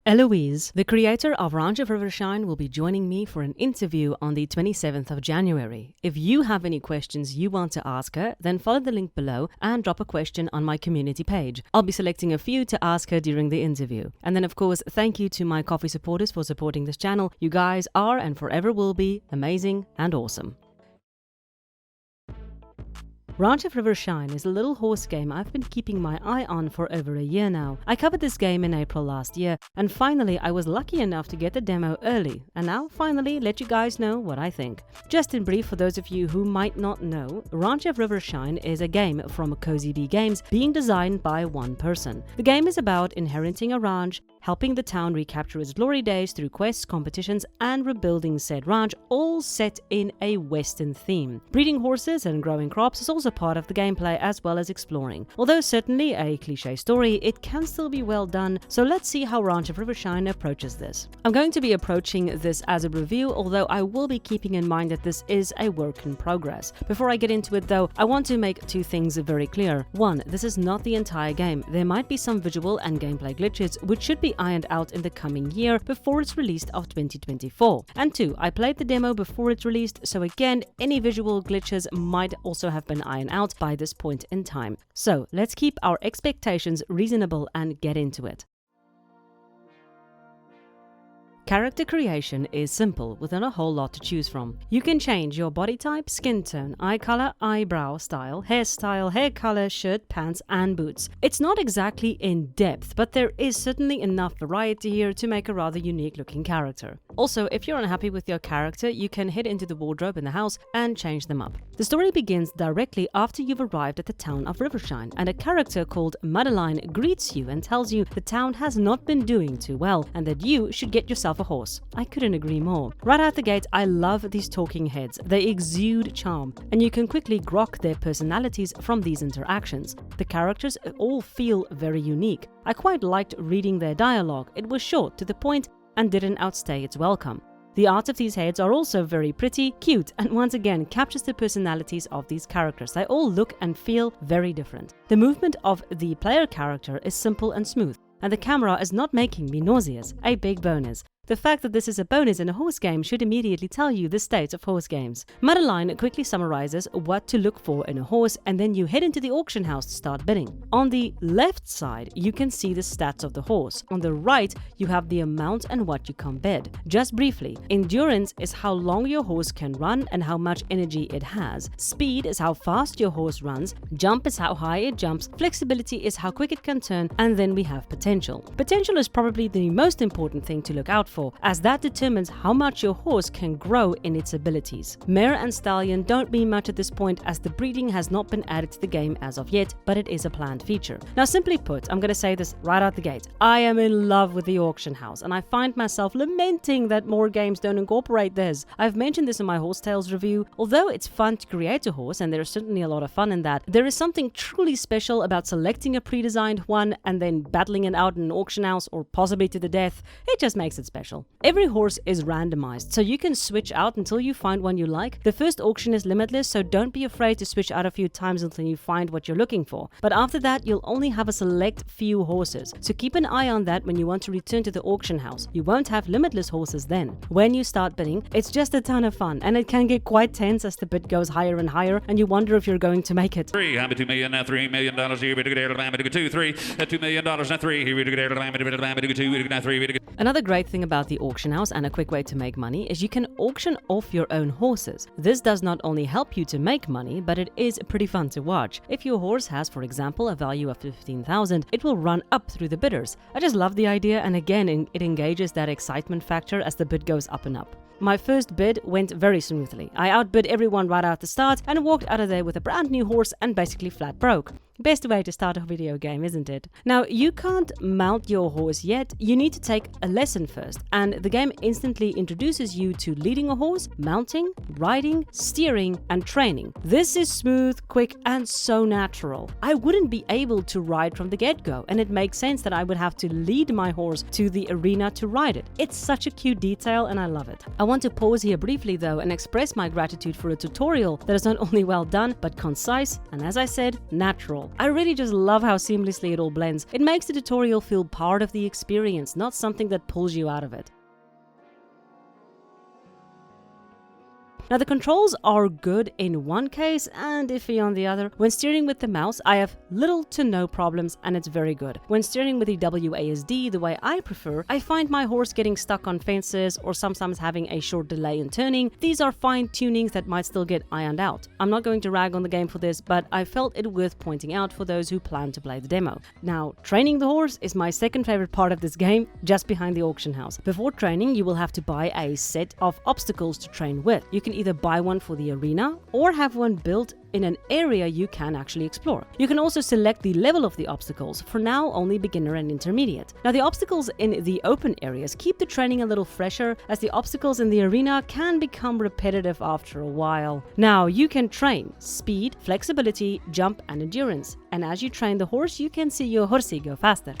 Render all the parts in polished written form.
Eloise, the creator of Ranch of Rivershine, will be joining me for an interview on the 27th of January. If you have any questions you want to ask her, then follow the link below and drop a question on my community page. I'll be selecting a few to ask her during the interview. And then, of course, thank you to my coffee supporters for supporting this channel. You guys are and forever will be amazing and awesome. Ranch of Rivershine is a little horse game I've been keeping my eye on for over a year now. I covered this game in April last year, and finally I was lucky enough to get the demo early, and now finally let you guys know what I think. Just in brief, for those of you who might not know, Ranch of Rivershine is a game from Cozy Bee Games being designed by one person. The game is about inheriting a ranch, helping the town recapture its glory days through quests, competitions, and rebuilding said ranch, all set in a western theme. Breeding horses and growing crops is also part of the gameplay, as well as exploring. Although certainly a cliche story, it can still be well done, so let's see how Ranch of Rivershine approaches this. I'm going to be approaching this as a review, although I will be keeping in mind that this is a work in progress. Before I get into it though, I want to make two things very clear. One, this is not the entire game. There might be some visual and gameplay glitches which should be ironed out in the coming year before its release of 2024. And two, I played the demo before it's released, so again, any visual glitches might also have been ironed out by this point in time. So let's keep our expectations reasonable and get into it. Character creation is simple, with not a whole lot to choose from. You can change your body type, skin tone, eye color, eyebrow style, hairstyle, hair color, shirt, pants, and boots. It's not exactly in depth, but there is certainly enough variety here to make a rather unique looking character. Also, if you're unhappy with your character, you can head into the wardrobe in the house and change them up. The story begins directly after you've arrived at the town of Rivershine, and a character called Madeline greets you and tells you the town has not been doing too well and that you should get yourself a horse. I couldn't agree more. Right out the gate, I love these talking heads. They exude charm, and you can quickly grok their personalities from these interactions. The characters all feel very unique. I quite liked reading their dialogue. It was short, to the point, and didn't outstay its welcome. The art of these heads are also very pretty, cute, and once again captures the personalities of these characters. They all look and feel very different. The movement of the player character is simple and smooth, and the camera is not making me nauseous, a big bonus. The fact that this is a bonus in a horse game should immediately tell you the state of horse games. Madeline quickly summarizes what to look for in a horse, and then you head into the auction house to start bidding. On the left side, you can see the stats of the horse. On the right, you have the amount and what you can bid. Just briefly, endurance is how long your horse can run and how much energy it has. Speed is how fast your horse runs. Jump is how high it jumps. Flexibility is how quick it can turn. And then we have potential. Potential is probably the most important thing to look out for, as that determines how much your horse can grow in its abilities. Mare and stallion don't mean much at this point, as the breeding has not been added to the game as of yet, but it is a planned feature. Now, simply put, I'm going to say this right out the gate, I am in love with the auction house, and I find myself lamenting that more games don't incorporate this. I've mentioned this in my Horse Tales review. Although it's fun to create a horse, and there's certainly a lot of fun in that, there is something truly special about selecting a pre-designed one and then battling it out in an auction house, or possibly to the death. It just makes it special. Every horse is randomized, so you can switch out until you find one you like. The first auction is limitless, so don't be afraid to switch out a few times until you find what you're looking for. But after that, you'll only have a select few horses, so keep an eye on that when you want to return to the auction house. You won't have limitless horses then. When you start bidding, it's just a ton of fun, and it can get quite tense as the bid goes higher and higher, and you wonder if you're going to make it. $2 million, $3 million, here we go, $2 million, $3, here we go, $3. Another great thing about the auction house, and a quick way to make money, is you can auction off your own horses. This does not only help you to make money, but it is pretty fun to watch. If your horse has, for example, a value of $15,000, it will run up through the bidders. I just love the idea, and again, it engages that excitement factor as the bid goes up and up. My first bid went very smoothly. I outbid everyone right out the start and walked out of there with a brand new horse and basically flat broke. Best way to start a video game, isn't it? Now, you can't mount your horse yet. You need to take a lesson first, and the game instantly introduces you to leading a horse, mounting, riding, steering, and training. This is smooth, quick, and so natural. I wouldn't be able to ride from the get-go, and it makes sense that I would have to lead my horse to the arena to ride it. It's such a cute detail, and I love it. I want to pause here briefly though and express my gratitude for a tutorial that is not only well done, but concise, and as I said, natural. tutorial. I really just love how seamlessly it all blends. It makes the tutorial feel part of the experience, not something that pulls you out of it. Now the controls are good in one case and iffy on the other. When steering with the mouse, I have little to no problems and it's very good. When steering with the WASD the way I prefer, I find my horse getting stuck on fences or sometimes having a short delay in turning. These are fine tunings that might still get ironed out. I'm not going to rag on the game for this, but I felt it worth pointing out for those who plan to play the demo. Now, training the horse is my second favorite part of this game, just behind the auction house. Before training, you will have to buy a set of obstacles to train with. You can either buy one for the arena or have one built in an area you can actually explore. You can also select the level of the obstacles, for now only beginner and intermediate. Now the obstacles in the open areas keep the training a little fresher, as the obstacles in the arena can become repetitive after a while. Now you can train speed, flexibility, jump and endurance, and as you train the horse you can see your horsey go faster.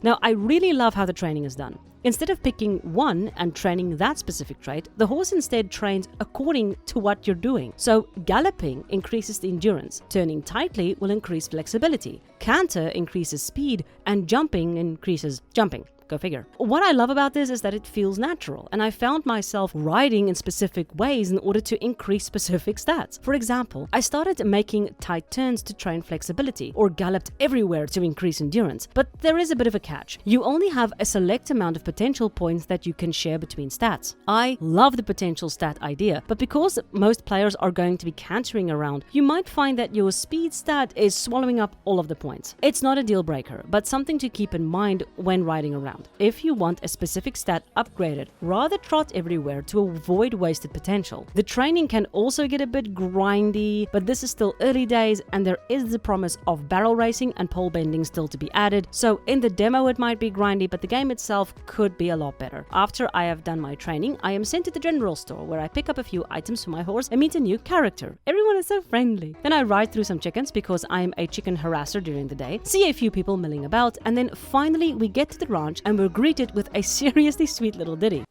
Now I really love how the training is done. Instead of picking one and training that specific trait, the horse instead trains according to what you're doing. So galloping increases the endurance, turning tightly will increase flexibility, canter increases speed, and jumping increases jumping. Go figure. What I love about this is that it feels natural, and I found myself riding in specific ways in order to increase specific stats. For example, I started making tight turns to train flexibility, or galloped everywhere to increase endurance. But there is a bit of a catch. You only have a select amount of potential points that you can share between stats. I love the potential stat idea, but because most players are going to be cantering around, you might find that your speed stat is swallowing up all of the points. It's not a deal breaker, but something to keep in mind when riding around. If you want a specific stat upgraded, rather trot everywhere to avoid wasted potential. The training can also get a bit grindy, but this is still early days and there is the promise of barrel racing and pole bending still to be added. So in the demo it might be grindy, but the game itself could be a lot better. After I have done my training, I am sent to the general store where I pick up a few items for my horse and meet a new character. Everyone is so friendly. Then I ride through some chickens because I am a chicken harasser during the day, see a few people milling about, and then finally we get to the ranch and we're greeted with a seriously sweet little ditty.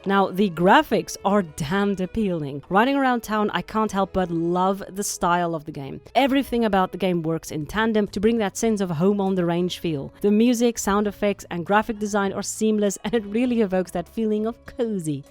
Now, the graphics are damned appealing. Riding around town, I can't help but love the style of the game. Everything about the game works in tandem to bring that sense of home on the range feel. The music, sound effects, and graphic design are seamless, and it really evokes that feeling of cozy.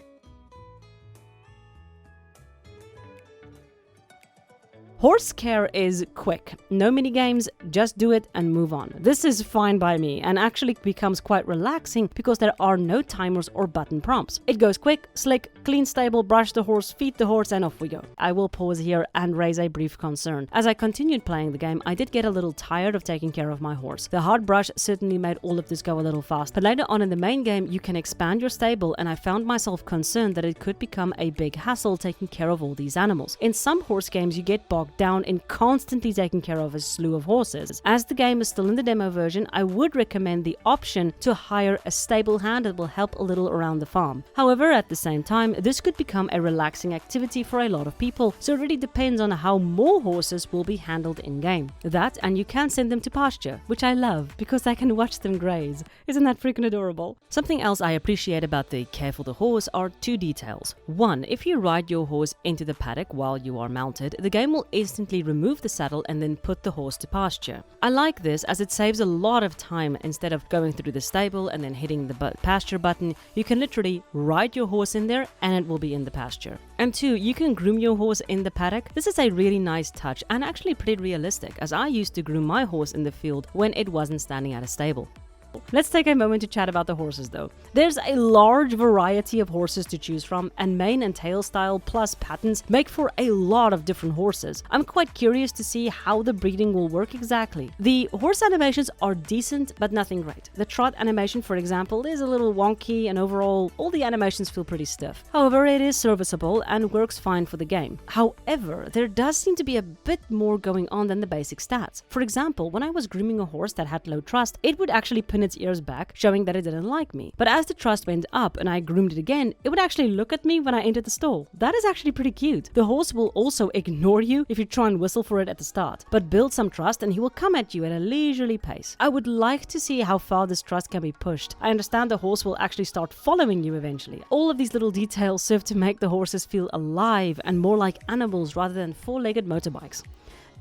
Horse care is quick. No minigames, just do it and move on. This is fine by me and actually becomes quite relaxing because there are no timers or button prompts. It goes quick, slick, clean stable, brush the horse, feed the horse, and off we go. I will pause here and raise a brief concern. As I continued playing the game, I did get a little tired of taking care of my horse. The hard brush certainly made all of this go a little fast, but later on in the main game you can expand your stable, and I found myself concerned that it could become a big hassle taking care of all these animals. In some horse games you get bogged down in constantly taking care of a slew of horses. As the game is still in the demo version, I would recommend the option to hire a stable hand that will help a little around the farm. However, at the same time, this could become a relaxing activity for a lot of people, so it really depends on how more horses will be handled in-game. That, and you can send them to pasture, which I love because I can watch them graze. Isn't that freaking adorable? Something else I appreciate about the care for the horse are two details. One, if you ride your horse into the paddock while you are mounted, the game will instantly remove the saddle and then put the horse to pasture. I like this as it saves a lot of time. Instead of going through the stable and then hitting the pasture button, you can literally ride your horse in there and it will be in the pasture. And two, you can groom your horse in the paddock. This is a really nice touch and actually pretty realistic, as I used to groom my horse in the field when it wasn't standing at a stable. Let's take a moment to chat about the horses though. There's a large variety of horses to choose from, and mane and tail style plus patterns make for a lot of different horses. I'm quite curious to see how the breeding will work exactly. The horse animations are decent, but nothing great. The trot animation, for example, is a little wonky, and overall, all the animations feel pretty stiff. However, it is serviceable and works fine for the game. However, there does seem to be a bit more going on than the basic stats. For example, when I was grooming a horse that had low trust, it would actually pin its ears back, showing that it didn't like me. But as the trust went up and I groomed it again, it would actually look at me when I entered the stall. That is actually pretty cute. The horse will also ignore you if you try and whistle for it at the start, but build some trust and he will come at you at a leisurely pace. I would like to see how far this trust can be pushed. I understand the horse will actually start following you eventually. All of these little details serve to make the horses feel alive and more like animals rather than four-legged motorbikes.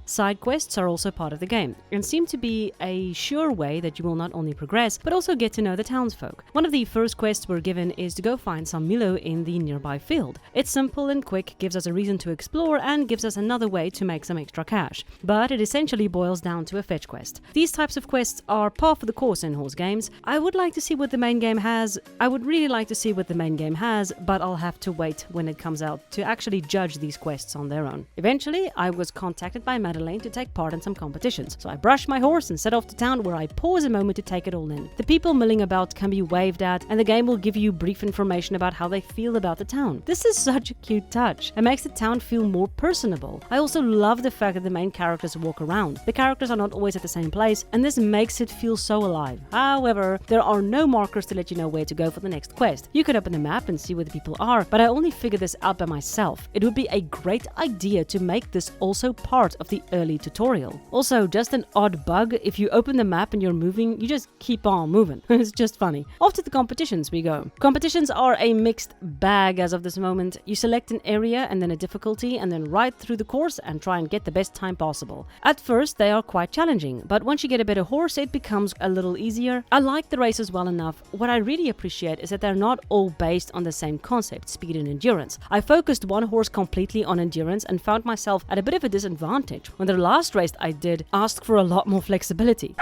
Side quests are also part of the game and seem to be a sure way that you will not only progress but also get to know the townsfolk. One of the first quests we're given is to go find some Milo in the nearby field. It's simple and quick, gives us a reason to explore and gives us another way to make some extra cash. But it essentially boils down to a fetch quest. These types of quests are par for the course in horse games. I would like to see what the main game has. I would really like to see what the main game has, but I'll have to wait when it comes out to actually judge these quests on their own. Eventually, I was contacted by to take part in some competitions. So I brush my horse and set off to town where I pause a moment to take it all in. The people milling about can be waved at and the game will give you brief information about how they feel about the town. This is such a cute touch. It makes the town feel more personable. I also love the fact that the main characters walk around. The characters are not always at the same place and this makes it feel so alive. However, there are no markers to let you know where to go for the next quest. You could open the map and see where the people are, but I only figured this out by myself. It would be a great idea to make this also part of the early tutorial. Also, just an odd bug, if you open the map and you're moving, you just keep on moving. It's just funny. Off to the competitions we go. Competitions are a mixed bag as of this moment. You select an area and then a difficulty and then ride through the course and try and get the best time possible. At first, they are quite challenging, but once you get a better horse, it becomes a little easier. I like the races well enough. What I really appreciate is that they're not all based on the same concept, speed and endurance. I focused one horse completely on endurance and found myself at a bit of a disadvantage when the last race I did asked for a lot more flexibility.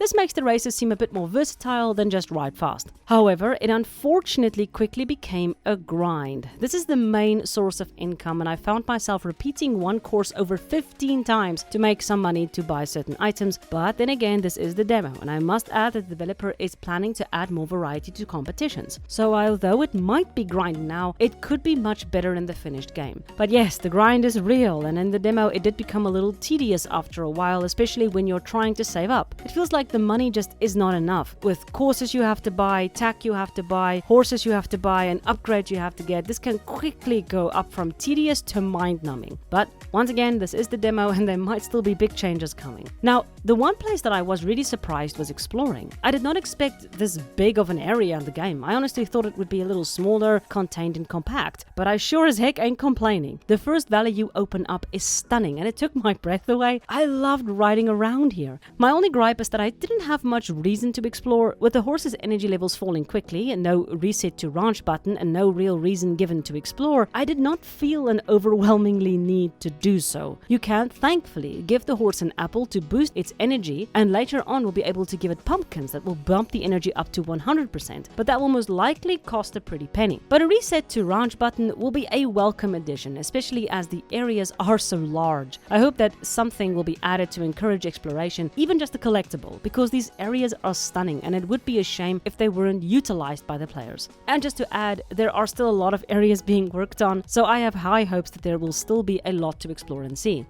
This makes the races seem a bit more versatile than just ride fast. However, it unfortunately quickly became a grind. This is the main source of income and I found myself repeating one course over 15 times to make some money to buy certain items. But then again, this is the demo and I must add that the developer is planning to add more variety to competitions. So although it might be grinding now, it could be much better in the finished game. But yes, the grind is real and in the demo it did become a little tedious after a while, especially when you're trying to save up. It feels like the money just is not enough. With courses you have to buy, tack you have to buy, horses you have to buy, and upgrades you have to get, this can quickly go up from tedious to mind-numbing. But once again, this is the demo and there might still be big changes coming. Now, the one place that I was really surprised was exploring. I did not expect this big of an area in the game. I honestly thought it would be a little smaller, contained and compact, but I sure as heck ain't complaining. The first valley you open up is stunning and it took my breath away. I loved riding around here. My only gripe is that I didn't have much reason to explore. With the horse's energy levels falling quickly and no reset to ranch button and no real reason given to explore, I did not feel an overwhelmingly need to do so. You can, thankfully, give the horse an apple to boost its energy and later on we'll be able to give it pumpkins that will bump the energy up to 100%, but that will most likely cost a pretty penny. But a reset to ranch button will be a welcome addition, especially as the areas are so large. I hope that something will be added to encourage exploration, even just a collectible, because these areas are stunning and it would be a shame if they weren't utilized by the players. And just to add, there are still a lot of areas being worked on, so I have high hopes that there will still be a lot to explore and see.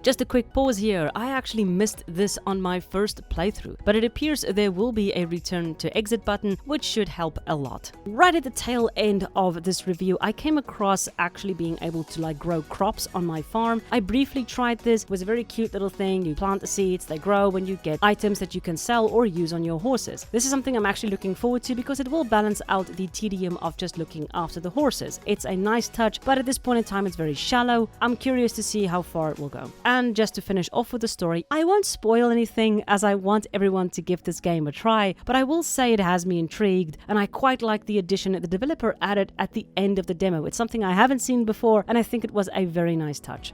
Just a quick pause here, I actually missed this on my first playthrough, but it appears there will be a return to exit button, which should help a lot. Right at the tail end of this review, I came across actually being able to grow crops on my farm. I briefly tried this, it was a very cute little thing. You plant the seeds, they grow, and you get items that you can sell or use on your horses. This is something I'm actually looking forward to because it will balance out the tedium of just looking after the horses. It's a nice touch, but at this point in time it's very shallow. I'm curious to see how far it will go. And just to finish off with the story, I won't spoil anything as I want everyone to give this game a try, but I will say it has me intrigued and I quite like the addition the developer added at the end of the demo. It's something I haven't seen before and I think it was a very nice touch.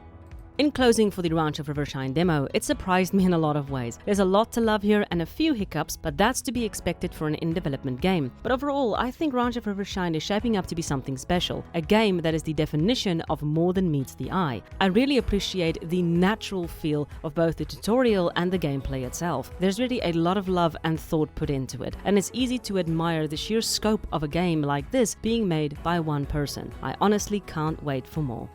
In closing for the Ranch of Rivershine demo, it surprised me in a lot of ways. There's a lot to love here and a few hiccups, but that's to be expected for an in-development game. But overall, I think Ranch of Rivershine is shaping up to be something special, a game that is the definition of more than meets the eye. I really appreciate the natural feel of both the tutorial and the gameplay itself. There's really a lot of love and thought put into it, and it's easy to admire the sheer scope of a game like this being made by one person. I honestly can't wait for more.